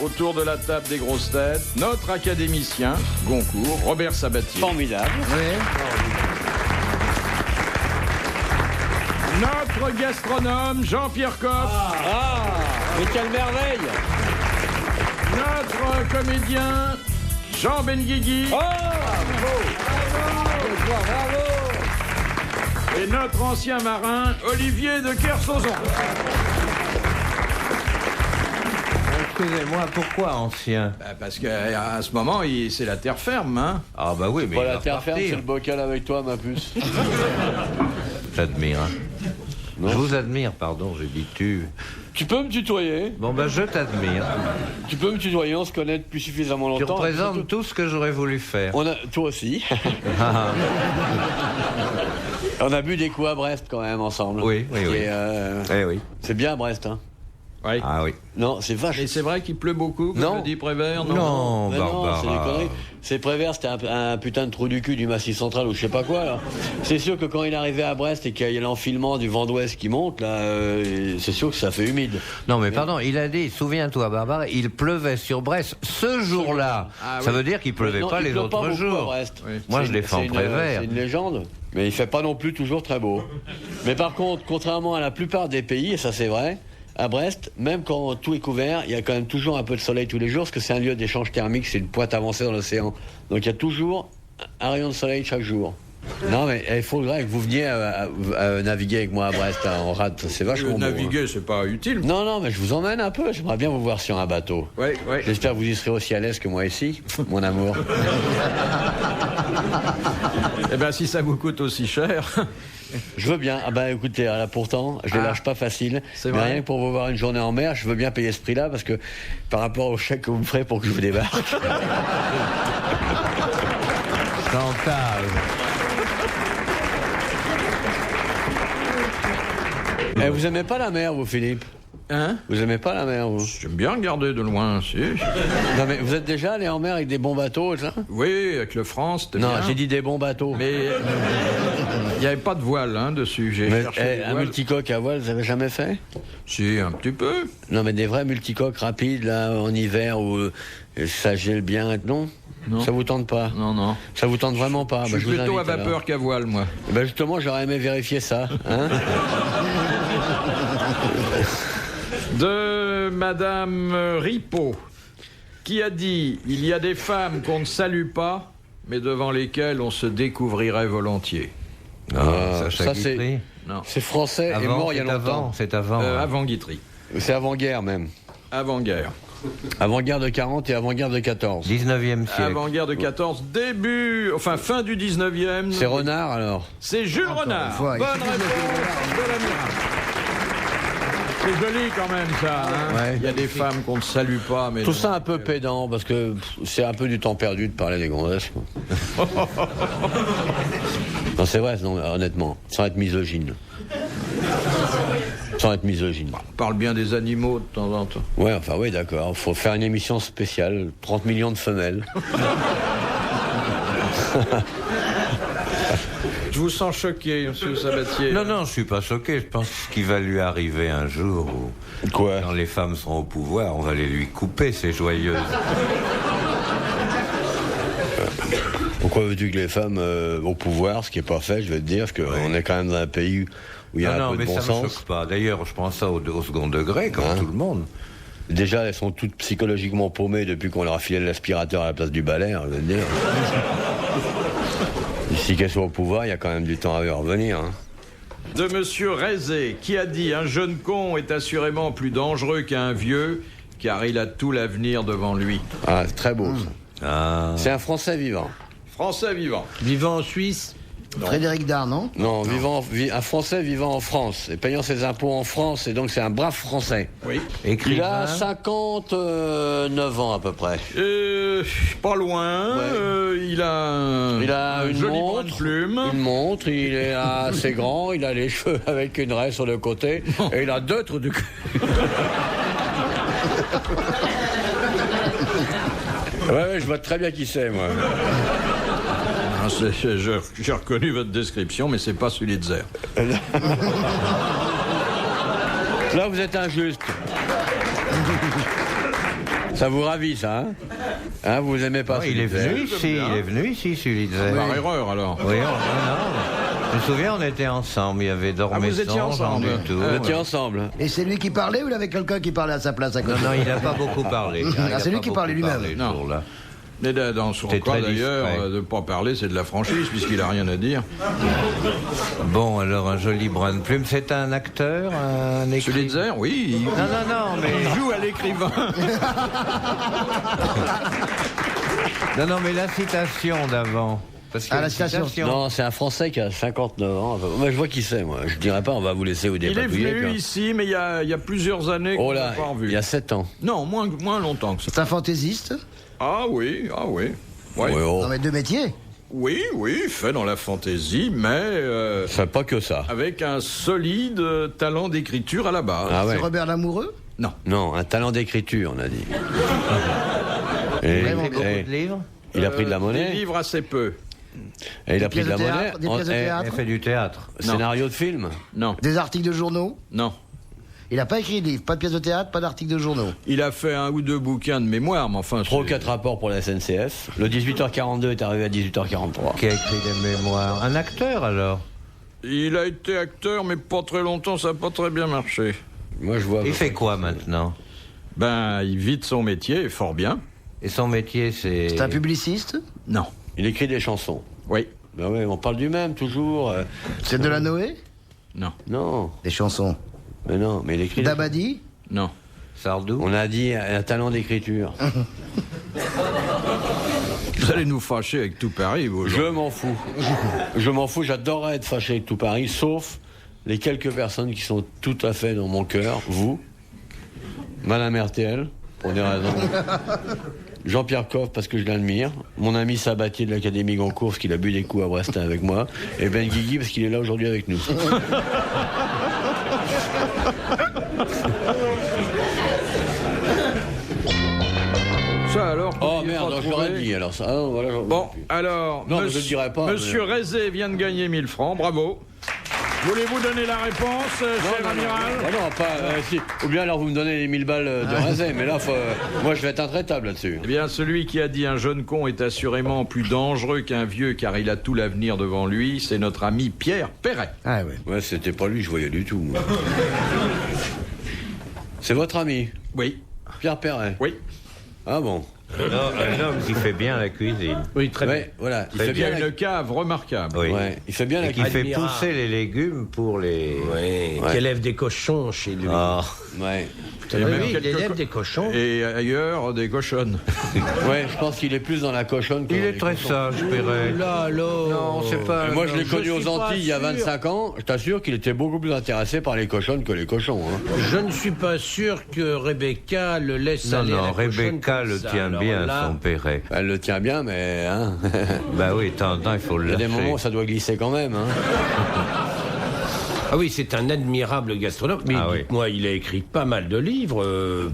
autour de la table des grosses têtes, notre académicien, Goncourt, Robert Sabatier. Formidable. Oui. Notre gastronome, Jean-Pierre Coff. Ah, mais quelle merveille. Notre comédien, Jean Benguigui. Oh, bravo. Et notre ancien marin, Olivier de Kersauzon. Excusez-moi, pourquoi ancien? Parce qu'à ce moment, c'est la terre ferme, hein. Ah bah oui, mais Pas il la va terre ferme, repartir. c'est le bocal avec toi, ma puce. J'admire. Hein. Non. Je vous admire, pardon, j'ai dit tu. Tu peux me tutoyer. Bon bah je t'admire. Tu peux me tutoyer, on se connaît depuis suffisamment Tu longtemps. représentes tout ce que j'aurais voulu faire. On a, toi aussi. On a bu des coups à Brest quand même ensemble. Oui, oui, oui. Eh oui. C'est bien à Brest, hein. Oui. Ah oui. Non, c'est vache. Et c'est vrai qu'il pleut beaucoup, comme Non. le dit Prévert, Non, Mais non, c'est des Barbara. conneries. C'est Prévert, c'était un putain de trou du cul du Massif Central ou je sais pas quoi. Là. C'est sûr que quand il est arrivé à Brest et qu'il y a l'enfilement du vent d'ouest qui monte, là, c'est sûr que ça fait humide. Non mais pardon, il a dit, souviens-toi Barbara, il pleuvait sur Brest ce jour-là. Ah, Ça oui. veut dire qu'il pleuvait Non, pas il les pleut pas autres beaucoup à jours. Brest. Oui. Moi C'est je l'ai une- fait en c'est une- Prévert. C'est une légende. Mais il fait pas non plus toujours très beau. Mais par contre, contrairement à la plupart des pays, et ça c'est vrai, à Brest, même quand tout est couvert, il y a quand même toujours un peu de soleil tous les jours, parce que c'est un lieu d'échange thermique, c'est une pointe avancée dans l'océan. Donc il y a toujours un rayon de soleil chaque jour. Non mais il faudrait que vous veniez à naviguer avec moi à Brest hein, en rade, c'est vachement beau. Naviguer, c'est pas utile. Non, non, mais je vous emmène un peu, j'aimerais bien vous voir sur un bateau. Oui, oui. J'espère que vous y serez aussi à l'aise que moi ici, mon amour. Eh bien, si ça vous coûte aussi cher. Je veux bien. Ah bah écoutez, là pourtant, je les lâche pas facile. C'est Mais vrai. rien que pour vous voir une journée en mer, je veux bien payer ce prix-là parce que par rapport au chèque que vous me ferez pour que je vous débarque. Chantal. Vous aimez pas la mer, vous, Philippe? Hein? Vous aimez pas la mer, vous? J'aime bien regarder de loin, si. Non mais vous êtes déjà allé en mer avec des bons bateaux, ça? Oui, avec le France, c'était Non, bien. j'ai dit des bons bateaux. Mais il n'y avait pas de voile hein, dessus. J'ai Mais, cherché des un voiles. multicoque à voile, vous avez jamais fait? Si, un petit peu. Non mais des vrais multicoques rapides, là, en hiver, où ça gèle bien, non? Non. Ça vous tente pas? Non, non. Ça vous tente vraiment pas? Je suis vous plutôt à invite, alors. vapeur qu'à voile, moi. Ben justement, j'aurais aimé vérifier ça. Hein. De Madame Ripaud, qui a dit « Il y a des femmes qu'on ne salue pas, mais devant lesquelles on se découvrirait volontiers. Ça, c'est Non. c'est français et mort il y a longtemps. C'est avant. hein. Avant Guitry. C'est avant-guerre même. Avant-guerre. Avant-guerre de 40 et avant-guerre de 14. 19e siècle. Avant-guerre de 14, fin du 19e. C'est Renard alors. C'est Jules Renard. fois, Bonne il suffit réponse de l'amiral. C'est joli quand même ça. Hein. Ouais. Il y a des femmes qu'on ne salue pas. Mais Tout ça un peu pédant parce que c'est un peu du temps perdu de parler des gonzesses. quoi. Non, c'est vrai, non, honnêtement, sans être misogyne. Sans être misogyne. On parle bien des animaux de temps en temps. Ouais, enfin oui, d'accord. Faut faire une émission spéciale, 30 millions de femelles. Je vous sens choqué, monsieur Sabatier. Non, non, je suis pas choqué. Je pense qu'il va lui arriver un jour où, Quoi? quand les femmes seront au pouvoir, on va les lui couper, ces joyeuses. Pourquoi veux-tu que les femmes au pouvoir, ce qui est pas fait, je vais te dire, parce qu'on est quand même dans un pays où il y a Non, un peu mais de bon ça me sens. choque pas. D'ailleurs, je prends ça au second degré, comme Hein? tout le monde. Déjà, elles sont toutes psychologiquement paumées depuis qu'on leur a filé l'aspirateur à la place du balai, je veux te dire. Ici qu'elles soient au pouvoir, il y a quand même du temps à y revenir. Hein. De monsieur Rézé, qui a dit « Un jeune con est assurément plus dangereux qu'un vieux, car il a tout l'avenir devant lui. Ah, c'est très beau, ça. Ah. C'est un Français vivant. » Français vivant. Vivant en Suisse. Frédéric Dard, non? Non, un Français vivant en France et payant ses impôts en France, et donc c'est un brave Français. Oui. Il Écrivain. a 59 ans à peu près. Pas loin. Ouais. Il a une joli brin de montre, plume. une montre, il est assez grand, il a les cheveux avec une raie sur le côté, et il a deux trous de cul. Ouais, je vois très bien qui c'est, moi. Ah, j'ai reconnu votre description, mais c'est pas celui de Zer. Là, vous êtes injuste. Ça vous ravit, ça, hein, vous aimez pas Il est venu ici, Sulitzer. Par erreur, alors. Oui, non. Je me souviens, on était ensemble. Il y avait Dormesson, vous étiez ensemble. Jean Dutour. Vous étiez ensemble. Et c'est lui qui parlait ou il avait quelqu'un qui parlait à sa place à côté? Non, il n'a pas beaucoup parlé. C'est lui qui parlait lui-même. Non. Là. Mais dans son C'est cas, très d'ailleurs, discret. de ne pas parler, c'est de la franchise, puisqu'il n'a rien à dire. Bon, alors un joli brin de plume. C'est un acteur, un écrivain. Sulitzer, oui. Non, mais Il joue à l'écrivain. non, mais la citation d'avant. Parce qu'il y a La une citation. Non, c'est un Français qui a 59 ans. Moi, je vois qui c'est, moi. Je dirais pas, on va vous laisser vous Il est dépatouiller. venu ici, mais il y a plusieurs années Oh qu'on l'a là, pas revu. il y a 7 ans. Non, moins longtemps que ça. C'est un fantaisiste? Ah oui. Ouais. Ouais, oh. Non mais deux métiers. Oui, fait dans la fantaisie, mais C'est pas que ça. avec un solide talent d'écriture à la base. Ah C'est ouais. Robert Lamoureux? Non. Non, un talent d'écriture, on a dit. Et, Vraiment beaucoup et- de livres. il a pris de la Des monnaie. livres assez peu. Et il a Des pris de la pièces de monnaie. théâtre, des pièces de Et- théâtre. Il a fait du théâtre. Scénario de film. Non. Des articles de journaux? Non. Il n'a pas écrit de livres, pas de pièces de théâtre, pas d'articles de journaux. Il a fait un ou deux bouquins de mémoire, mais enfin... 3 ou c'est- 4 rapports pour la SNCF. Le 18h42 est arrivé à 18h43. Qui a écrit des mémoires. Un acteur, alors. Il a été acteur, mais pas très longtemps, ça n'a pas très bien marché. Moi, je vois. Il fait quoi maintenant? Ben, il vit de son métier, et fort bien. Et son métier, c'est... C'est un publiciste? Non. Il écrit des chansons. Oui. Ben oui, on parle du même, toujours. C'est de la Noé? Non. Non, Des chansons. mais non, mais il écrit. Dabadi? Non. Sardou. On a dit un talent d'écriture. Vous allez nous fâcher avec tout Paris, vous. Je m'en fous. Je m'en fous, j'adorerais être fâché avec tout Paris, sauf les quelques personnes qui sont tout à fait dans mon cœur. Vous, Madame RTL, pour des raisons. Jean-Pierre Coff, parce que je l'admire. Mon ami Sabatier de l'Académie Goncourt, parce qu'il a bu des coups à Brestin avec moi. Et Ben Guigui, parce qu'il est là aujourd'hui avec nous. Ça alors... Oh faut-il merde, pas je l'aurais trouver dit alors ça. Ah, non, voilà, Bon, alors... Non, mais je le dirai pas, Monsieur mais- Rézé vient de gagner 1000 francs, bravo. Voulez-vous donner la réponse, cher amiral Ah non, pas. Si. Ou bien alors vous me donnez les 1000 balles de Razé, mais là, moi je vais être intraitable là-dessus. Eh bien, celui qui a dit un jeune con est assurément plus dangereux qu'un vieux car il a tout l'avenir devant lui, c'est notre ami Pierre Perret. Ah ouais. Ouais, c'était pas lui, je voyais du tout. moi. C'est votre ami, Oui, Pierre Perret. oui. Ah bon. Un homme qui fait bien la cuisine. Oui, très bien. Ouais, voilà. Il Très fait Il y a bien. une cave remarquable. Oui. Ouais, il fait bien la Et qui fait Admirable. pousser les légumes pour les... Oui, qui élève des cochons chez lui. Ah, Ouais. Il y a Oui, même oui, il quelques élève co- des cochons. Et ailleurs, des cochonnes. Ouais, je pense qu'il est plus dans la cochonne que il dans est les très cochons. sage, Perret. Là, Non, c'est pas... Et moi, je l'ai connu je aux suis pas Antilles il y a sûr. 25 ans. Je t'assure qu'il était beaucoup plus intéressé par les cochonnes que les cochons. Hein. Je ne suis pas sûr que Rebecca le laisse Non, aller à non, la cochonne Rebecca comme le ça. tient Alors bien, là, son Perret. Elle le tient bien, mais hein. Bah oui, de temps en temps, il faut le Il y a lâcher. des moments où ça doit glisser quand même. Hein. Ah oui, c'est un admirable gastronome. Mais Ah oui. dites-moi, il a écrit pas mal de livres.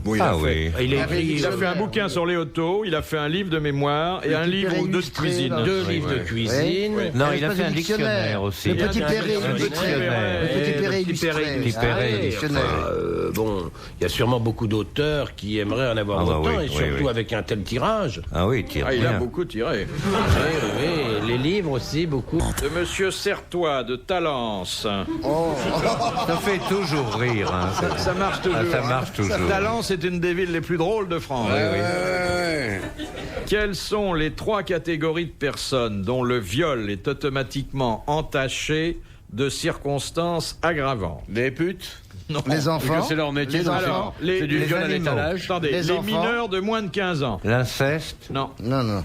Oui, Ah oui. Il a écrit Il a fait un bouquin sur les autos, il a fait un livre de mémoire et un livre ou deux de illustré, cuisine. là. deux livres de cuisine. Oui. Non, Un il a espèce fait de un dictionnaire aussi. Le petit Il a Perret fait un illustré. dictionnaire. Le petit Perret Le petit Perret illustré. Petit Perret Ah, dictionnaire. Bon, il y a sûrement beaucoup d'auteurs qui aimeraient en avoir Ah bah autant, oui, et oui, surtout oui. avec un tel tirage. Ah oui, il tire Ah, il a bien. beaucoup tiré. Oui, les livres aussi, beaucoup. De Monsieur Certois de Talence. Ça fait toujours rire. Hein. Ça marche toujours. Ah, ça marche toujours. Talence est une des villes les plus drôles de France. Ouais. Quelles sont les 3 catégories de personnes dont le viol est automatiquement entaché de circonstances aggravantes? Les putes. Non. Les enfants. Parce que c'est leur métier, Les donc enfants. c'est du les viol à animaux. l'étalage. Attendez, Les les enfants. mineurs de moins de 15 ans. L'inceste, Non. Non, non.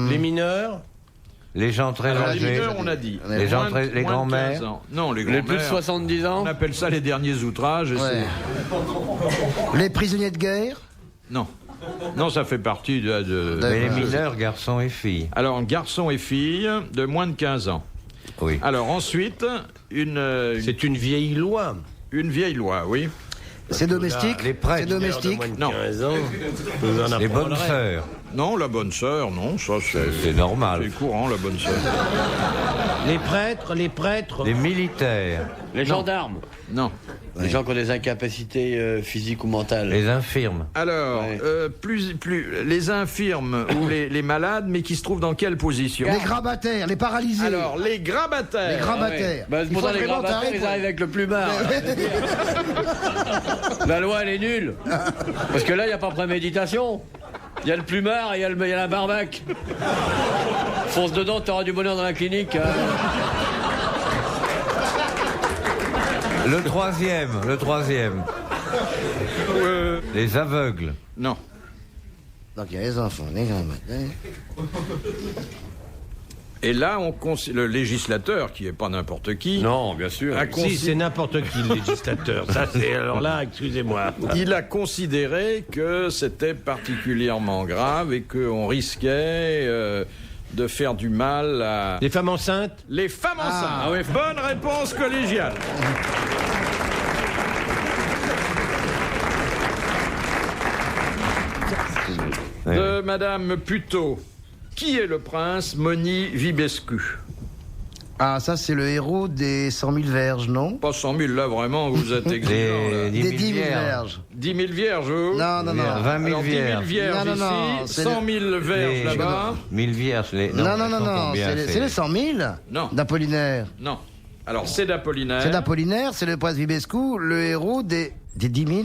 Les mineurs, les gens très Alors, les âgés. mineurs, on a dit. Les gens Moins de- très- les moins de grands-mères. 15 ans. Non, les Les plus de grands-mères. 70 ans. On appelle ça les derniers outrages. et Ouais. Les prisonniers de guerre. c'est- Non. Non, ça fait partie de... Mais les D'accord. mineurs, garçons et filles. Alors, garçons et filles de moins de 15 ans. Oui. Alors, ensuite, c'est une vieille loi. une vieille loi, oui. C'est domestique. les prêtres. C'est domestique. Moins de Non. 15 ans, vous en Les bonnes apprendrez. sœurs. Non, la bonne sœur, non, ça C'est c'est normal. courant, la bonne sœur. Les prêtres. Les militaires, Les gendarmes. Non. Les gens qui ont des incapacités physiques ou mentales. les infirmes, Alors, Ouais. plus les infirmes ou les malades, mais qui se trouvent dans quelle position? Les grabataires, les paralysés. Alors, les grabataires. Les grabataires. Bah, c'est pour Il ça faut les vraiment grabataires, t'arrêter ils pour- arrivent avec le plumard. La loi, elle est nulle. Parce que là, il n'y a pas préméditation. Il y a le plumard et il y a la barbaque. Fonce dedans, t'auras du bonheur dans la clinique. Hein. le troisième, les aveugles, Non. Donc il y a les enfants, les grabataires. Et là, le législateur, qui est pas n'importe qui, Non, bien sûr. Si, c'est n'importe qui, le législateur. Ça, c'est... Alors là, excusez-moi. il a considéré que c'était particulièrement grave et qu'on risquait de faire du mal à Les femmes enceintes. les femmes enceintes. Ah oui. Bonne réponse collégiale. De Madame Puteaux. Qui est le prince Moni Vibescu? Ah, ça c'est le héros des 100 000 verges, non? Pas 100 000, là, vraiment, vous êtes exigeant, là. Des 10 000 verges. 10 000 vierges, vous? Non, non, non. 20 000 Alors, 10 000 vierges, vierges Non, non, non, ici, c'est 100 000 verges là-bas. 1000 vierges, Non, non, non, c'est les 100 000 Non. d'Apollinaire. Non. Alors, c'est d'Apollinaire. C'est d'Apollinaire, c'est le prince Vibescu, le héros des 10 000.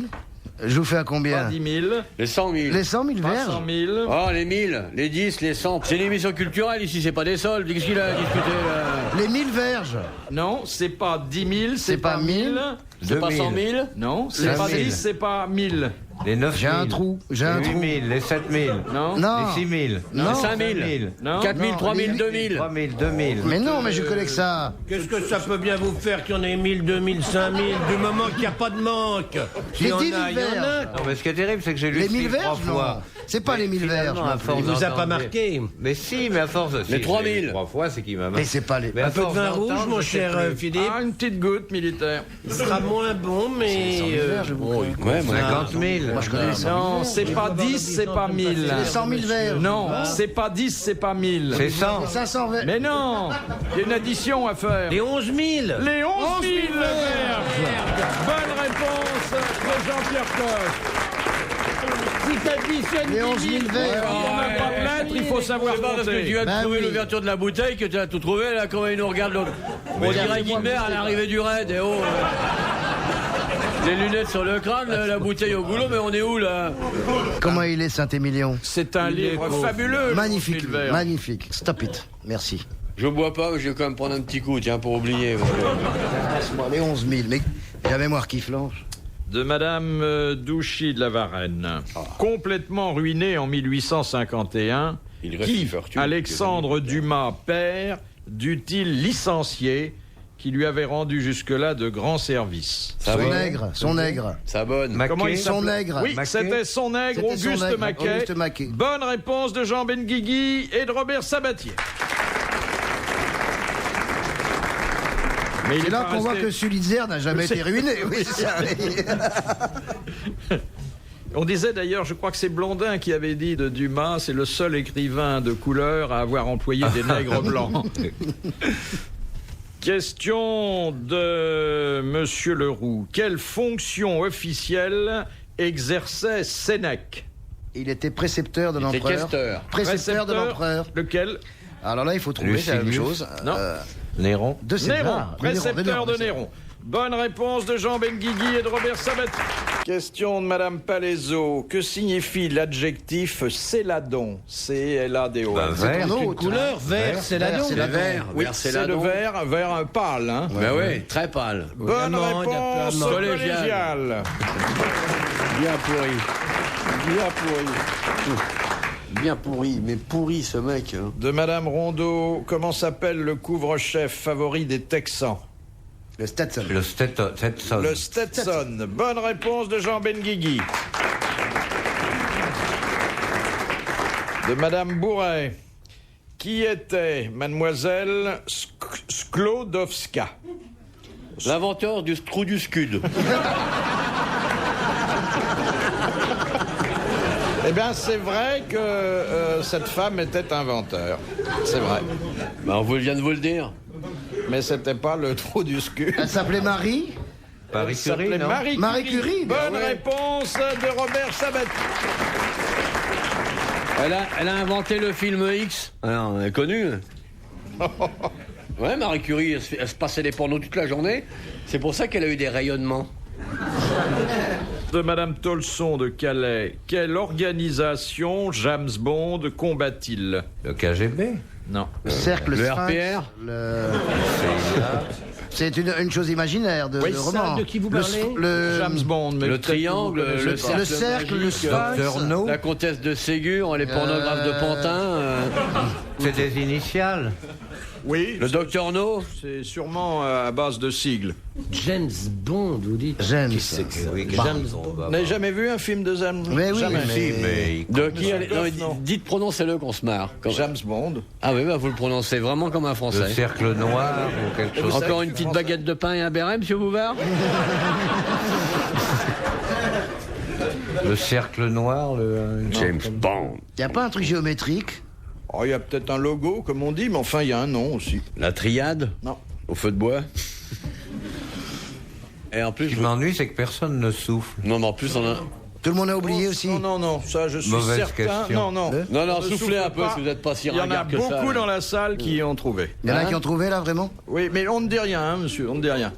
Je vous fais à Pas combien? 10 000, Les 100 000. Les 100 000 pas verges. 100 000. Oh, les 1000, les 10, les 100. C'est une émission culturelle ici, c'est pas des soldes. Qu'est-ce qu'il a discuté là? Les 1000 verges. Non, c'est pas 10 000, C'est pas 1000. C'est pas 100 000? Non, c'est pas 5000. 10, c'est pas 1000. les 9 J'ai 000, un trou, j'ai les un 8 trou. 000, les 7 000, Non. Non. les 6 000, Non. Les 5 000. 000, Non. 4 000, Non, 3 000, les- 2 000. 3 000, 2 000. Mais non, mais je connais que ça. Qu'est-ce que ça peut bien vous faire qu'il y en ait 1000, 2000, 5000, du moment qu'il n'y a pas de manque? S'il y Les en 10 000 a, il y en a. verges. Non, mais ce qui est terrible, c'est que j'ai lu Les ce 1000 livre 3 verges, non. fois. C'est pas les 1000 verges. Finalement, à non force Il vous a pas d'entendre- marqué. Mais si, mais à force de... Les si, 3 je l'ai lu 000. 3 fois, c'est qu'il m'a marqué. Mais c'est pas les. Mais à Un peu de force vin rouge, d'entendre, mon je sais cher plus. Philippe. Ah, une petite goutte militaire. Il sera moins bon, mais... 100 000 verges, bon, il Ouais, moi. 50 000. Moi je connais les 100 000 Non, verges. c'est pas 10, c'est pas 1000. Les 100 000 verges. Non, c'est pas 10, c'est pas 1000. C'est 100. Les 500 verges. Mais non, il y a une addition à faire. Les 11 000. Les 11 000 verges. Bonne réponse de Jean-Pierre Coff. Si t'additionnes Les 11 000 verges. on n'a pas de lettres, il faut savoir C'est pas parce que tu compter. viens de Bah trouver oui. l'ouverture de la bouteille que tu as tout trouvé, là, comment il nous regarde l'autre. On dirait Guilbert à l'arrivée du raid, et oh. Les lunettes sur le crâne, la bouteille au goulot, mais on est où, là? Comment il est Saint-Émilion? C'est un livre fabuleux. Magnifique, 11 000 verges. magnifique. Stop it. Merci. Je bois pas, mais je vais quand même prendre un petit coup, tiens, pour oublier. Laisse-moi les 11 000. Mais j'ai la mémoire qui flanche. De Madame Douchy de la Varenne. Complètement ruiné en 1851, Il reste qui, une fortune, Alexandre Dumas, père, dut-il licencier, qui lui avait rendu jusque-là de grands services? Ça Son va? nègre, son nègre. Ça bonne. Comment il Son s'appelait? nègre. Oui, Maquet. c'était son nègre, C'était son Auguste nègre, Maquet. Auguste Maquet. Bonne réponse de Jean Benguigui et de Robert Sabatier. Mais il C'est est là pas qu'on voit resté- que Sulitzer n'a jamais été ruiné. Oui, c'est ça. On disait d'ailleurs, je crois que c'est Blondin qui avait dit de Dumas, c'est le seul écrivain de couleur à avoir employé des nègres blancs. Question de Monsieur Leroux. Quelle fonction officielle exerçait Sénèque? Il était précepteur de Il était l'empereur. questeur. Précepteur de l'empereur. Lequel? Alors là, il faut trouver, c'est la même Lucilius. chose. Non. Néron. De Néron, César. précepteur de Néron. Bonne réponse de Jean Benguigui et de Robert Sabatier. Question de Madame Palaiseau. Que signifie l'adjectif céladon? C-L-A-D-O. Bah, vert. ton Une autre. couleur, vert, c'est la Vert, c'est don. la Vert, Oui, vert, c'est le céladon. vert pâle. Hein. Ben oui, très pâle. Bonne Diamant, réponse diamant. collégiale. Bien pourri. Bien pourri. Bien pourri, mais pourri ce mec. Hein. De Madame Rondeau. Comment s'appelle le couvre-chef favori des Texans? Le Stetson. Le Stetson. Le Stetson. Bonne réponse de Jean Benguigui. De Madame Bourret. Qui était Mademoiselle Sklodowska? L'inventeur du trou du scud. Eh bien, c'est vrai que cette femme était inventeur. C'est vrai. Ben, on vient de vous le dire. Mais c'était pas le trou du SCU. Elle s'appelait Marie. Marie Ça Curie, s'appelait non Marie Curie, ben Bonne ouais. réponse de Robert Sabat. Elle a inventé le film X. Alors, elle est connue. Ouais, Marie Curie, elle se passait des pornos toute la journée. C'est pour ça qu'elle a eu des rayonnements. De Madame Tolson de Calais. Quelle organisation James Bond combat-il? Le KGB. Non. Cercle Le Sphinx, RPR. C'est une chose imaginaire de Oui, roman. de qui vous Le parlez sp- le- James Bond. Mais Le peut-être que vous triangle, connaissez le pas. cercle, Le cercle, le magique, sphinx. Docteur No. la comtesse de Ségur, les pornographes de Pantin, C'est des initiales. Oui, le docteur No. c'est sûrement à base de sigles. James Bond, vous dites. James. James Bond. Vous n'avez jamais vu un film de James Bond? Mais oui, Jamais. Mais De qui Monsieur Goff, non. dites, prononcez-le qu'on se marre. James Bond. Ah oui, bah, vous le prononcez vraiment comme un le Français. cercle noir ou quelque chose. savez Encore que une je petite suis baguette de pain et un béret, monsieur Bouvard? Le cercle noir, le. James Bond. Il n'y a pas un truc géométrique? Oh, il y a peut-être un logo, comme on dit, mais enfin, il y a un nom aussi. La triade Non. au feu de bois. Et en plus, Ce qui m'ennuie, c'est que personne ne souffle. non, mais en plus, on a. Tout le monde a oublié aussi. Non, non, non, ça, je suis Mauvaise certain. question. Non, non. Non, non, On ne soufflez souffle un peu pas. si vous n'êtes pas si Il y en a ringard que ça. beaucoup dans la salle qui ont trouvé. Il y en a Hein qui ont trouvé là, vraiment? Oui, mais on ne dit rien, hein, monsieur, on ne dit rien.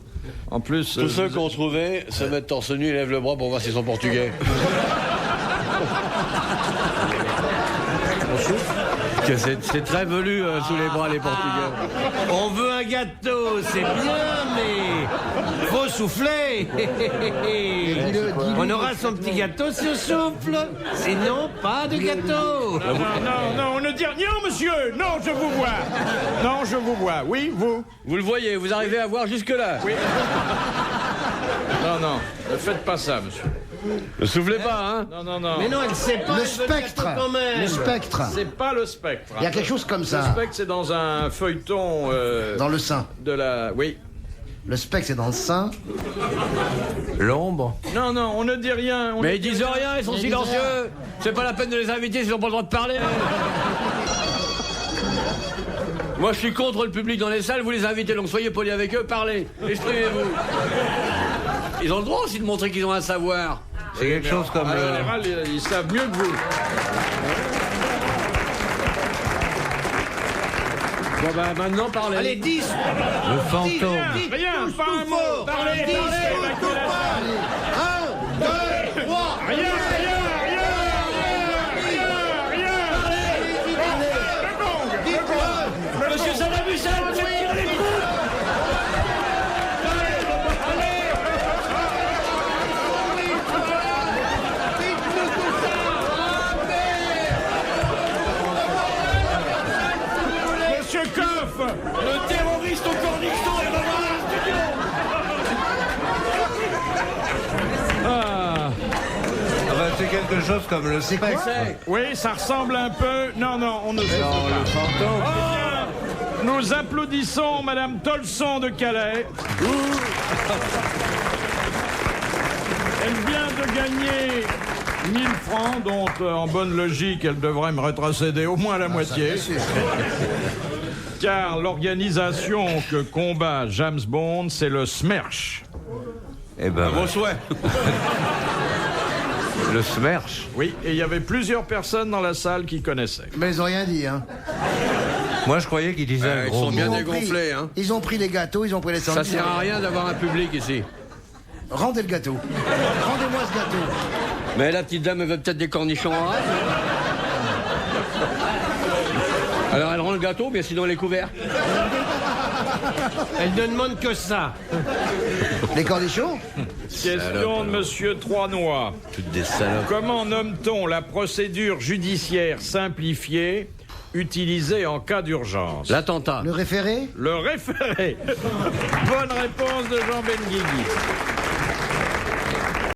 En plus... Tous ceux qui ont trouvé se mettent torse nu et lèvent le bras pour voir s'ils sont portugais. Que c'est très velu sous les bras les portugais. On veut un gâteau, c'est bien, mais faut souffler. On aura son petit gâteau si on souffle. Sinon, pas de gâteau. Non, non, non, on ne dit rien, non, monsieur. Non, je vous vois. Non, je vous vois. Oui, vous. Vous le voyez, vous arrivez à voir jusque-là. Oui. Non, non, ne faites pas ça, monsieur. Ne soufflez pas, hein. Non, non, non. Mais non, elle sait pas. Le elle veut gâteau spectre. quand même. Le spectre. C'est pas le spectre. Il y a quelque chose comme Le ça. spectre, c'est dans un feuilleton Dans le sein. de la... Oui. Le spectre, c'est dans le sein. L'ombre. Non, non, on ne dit rien. Mais ils disent rien, ils sont Ils disent silencieux. C'est pas la peine de les inviter s'ils n'ont pas le droit de parler. Moi, je suis contre le public dans les salles, vous les invitez, donc soyez polis avec eux, parlez, exprimez-vous. Ils ont le droit aussi de montrer qu'ils ont un savoir. C'est quelque chose comme En le. général, ils savent mieux que vous. Bon, bah, maintenant, parlez. Allez, 10. Le fantôme. Rien, pas un mot. fort. Parlez, Allez, parlez. tout fort. 1, 2, 3. Rien, rien, rien, rien, rien. Monsieur Salabussel, faites tirer les coups. Monsieur Coff. Le terroriste au cornichon est dans le studio. Ah, Ah bah, c'est quelque chose comme le spectre. oui, ça ressemble un peu. Non, non, on ne sait Non, pas. le fantôme. Ah, nous applaudissons Madame Tolson de Calais. Elle vient de gagner 1000 francs, dont en bonne logique, elle devrait me rétrocéder au moins la moitié. Car l'organisation que combat James Bond, c'est le SMERSH. Eh ben, Vos souhaits. le Smerch. Oui, et il y avait plusieurs personnes dans la salle qui connaissaient. Mais ils ont rien dit, hein. Moi, je croyais qu'il disait un Ils gros sont mot. bien Ils ont dégonflés, pris- hein. Ils ont pris les gâteaux, ils ont pris les Ça sandwichs. sert à rien d'avoir un public ici. Rendez le gâteau. Rendez-moi ce gâteau. Mais la petite dame, elle veut peut-être des cornichons en rade. Alors elle rend le gâteau, bien sinon elle est couverte. Elle ne demande que ça. Les cornichons? Question de Monsieur Troisnoy. Toutes des salopes. Comment nomme-t-on la procédure judiciaire simplifiée utilisée en cas d'urgence? L'attentat. Le référé? Le référé. Bonne réponse de Jean Benguigui.